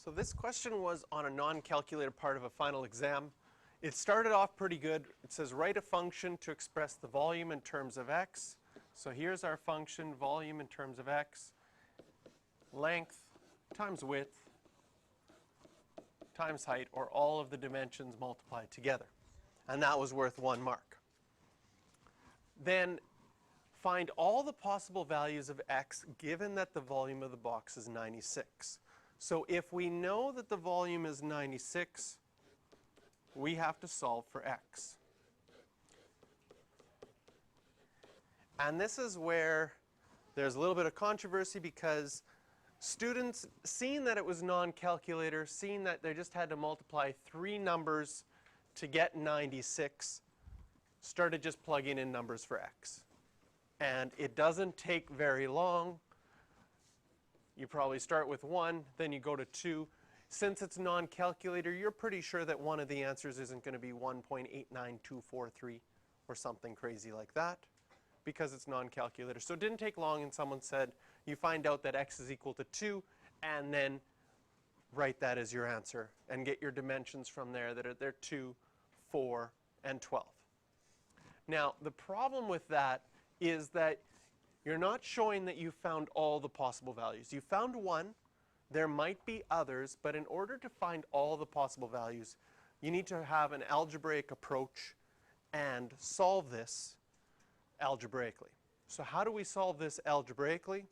So this question was on a non-calculated part of a final exam. It started off pretty good. It says write a function to express the volume in terms of x. So here's our function, volume in terms of x, length times width times height, or all of the dimensions multiplied together. And that was worth 1 mark. Then find all the possible values of x given that the volume of the box is 96. So if we know that the volume is 96, we have to solve for x. And this is where there's a little bit of controversy, because students, seeing that it was non-calculator, seeing that they just had to multiply 3 numbers to get 96, started just plugging in numbers for x. And it doesn't take very long. You probably start with 1, then you go to 2. Since it's non-calculator, you're pretty sure that one of the answers isn't going to be 1.89243 or something crazy like that, because it's non-calculator. So it didn't take long, and someone said, you find out that x is equal to 2, and then write that as your answer, and get your dimensions from there that are 2, 4, and 12. Now, the problem with that is that you're not showing that you found all the possible values. You found 1. There might be others, but in order to find all the possible values, you need to have an algebraic approach and solve this algebraically. So how do we solve this algebraically?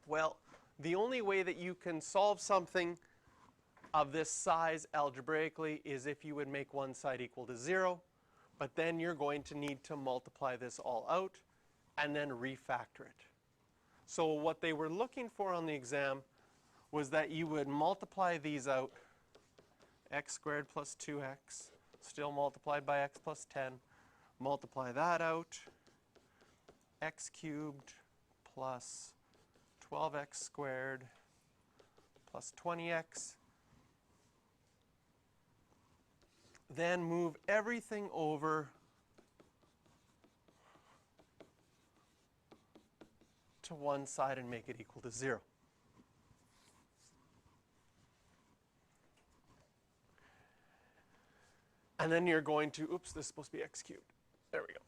Well, the only way that you can solve something of this size algebraically is if you would make one side equal to 0, but then you're going to need to multiply this all out and then refactor it. So what they were looking for on the exam was that you would multiply these out, x squared plus 2x, still multiplied by x plus 10, multiply that out, x cubed plus 12x squared plus 20x. Then move everything over to one side and make it equal to 0. And then you're going to, oops, this is supposed to be x cubed. There we go.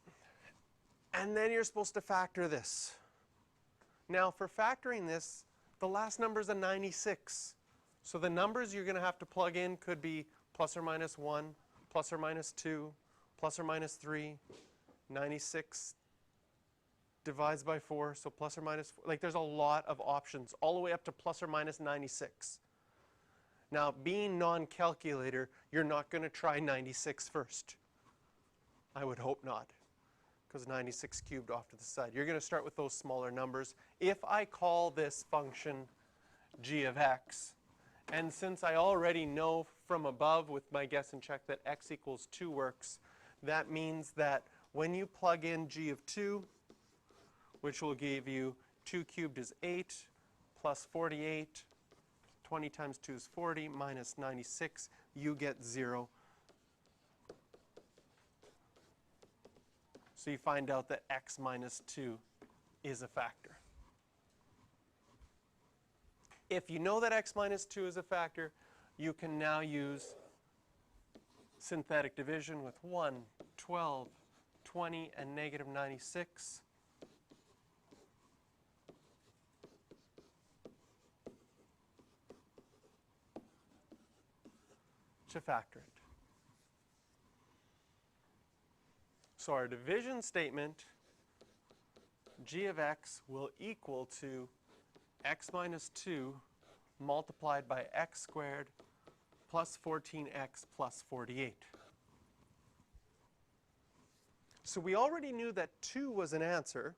And then you're supposed to factor this. Now, for factoring this, the last number is a 96. So the numbers you're going to have to plug in could be plus or minus 1, plus or minus 2, plus or minus 3. 96 divides by 4, so plus or minus 4. Like, there's a lot of options, all the way up to plus or minus 96. Now, being non-calculator, you're not going to try 96 first. I would hope not, because 96 cubed off to the side. You're going to start with those smaller numbers. If I call this function g of x, and since I already know from above with my guess and check that x equals 2 works, that means that when you plug in g of 2, which will give you 2 cubed is 8, plus 48, 20 times 2 is 40, minus 96, you get 0. So you find out that x minus 2 is a factor. If you know that x minus 2 is a factor, you can now use synthetic division with 1, 12, 20, and negative 96. To factor it. So our division statement, g of x will equal to x minus 2 multiplied by x squared plus 14x plus 48. So we already knew that 2 was an answer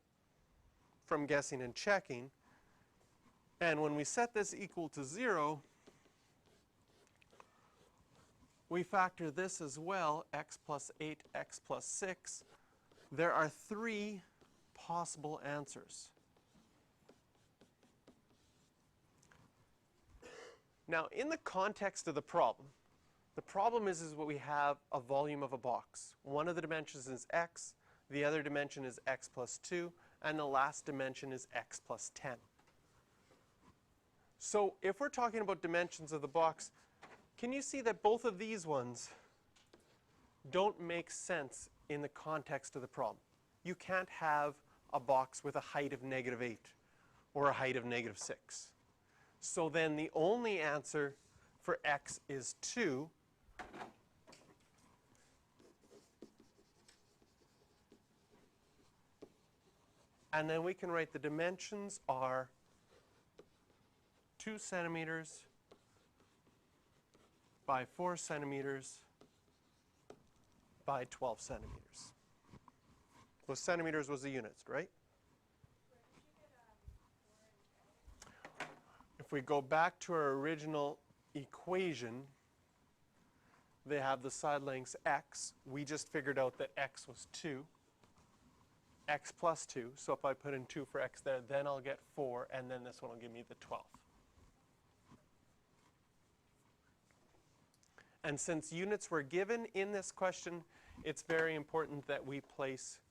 from guessing and checking. And when we set this equal to 0, we factor this as well, x plus 8, x plus 6. There are 3 possible answers. Now, in the context of the problem is what we have a volume of a box. One of the dimensions is x, the other dimension is x plus 2, and the last dimension is x plus 10. So if we're talking about dimensions of the box, can you see that both of these ones don't make sense in the context of the problem? You can't have a box with a height of -8 or a height of -6. So then the only answer for x is 2. And then we can write the dimensions are 2 centimeters by 4 centimeters by 12 centimeters. Well, centimeters was the units, right? If we go back to our original equation, they have the side lengths x. We just figured out that x was 2. X plus 2. So if I put in 2 for x there, then I'll get 4, and then this one will give me the 12. And since units were given in this question, it's very important that we place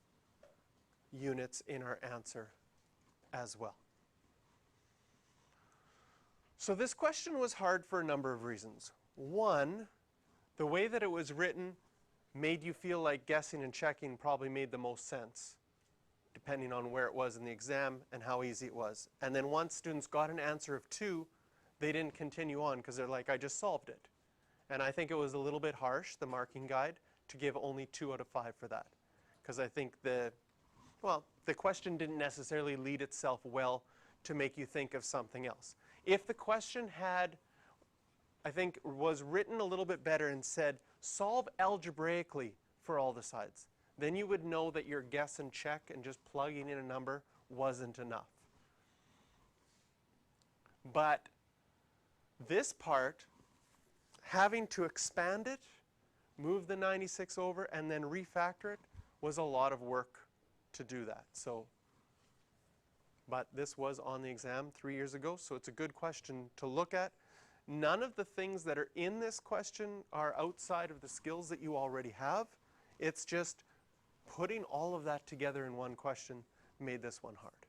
units in our answer as well. So this question was hard for a number of reasons. One, the way that it was written made you feel like guessing and checking probably made the most sense, depending on where it was in the exam and how easy it was. And then once students got an answer of 2, they didn't continue on because they're like, I just solved it. And I think it was a little bit harsh, the marking guide, to give only 2 out of 5 for that. Because I think the question didn't necessarily lead itself well to make you think of something else. If the question had, I think, was written a little bit better and said, solve algebraically for all the sides, then you would know that your guess and check and just plugging in a number wasn't enough. But this part, having to expand it, move the 96 over, and then refactor it, was a lot of work to do that. But this was on the exam 3 years ago, so it's a good question to look at. None of the things that are in this question are outside of the skills that you already have. It's just putting all of that together in one question made this one hard.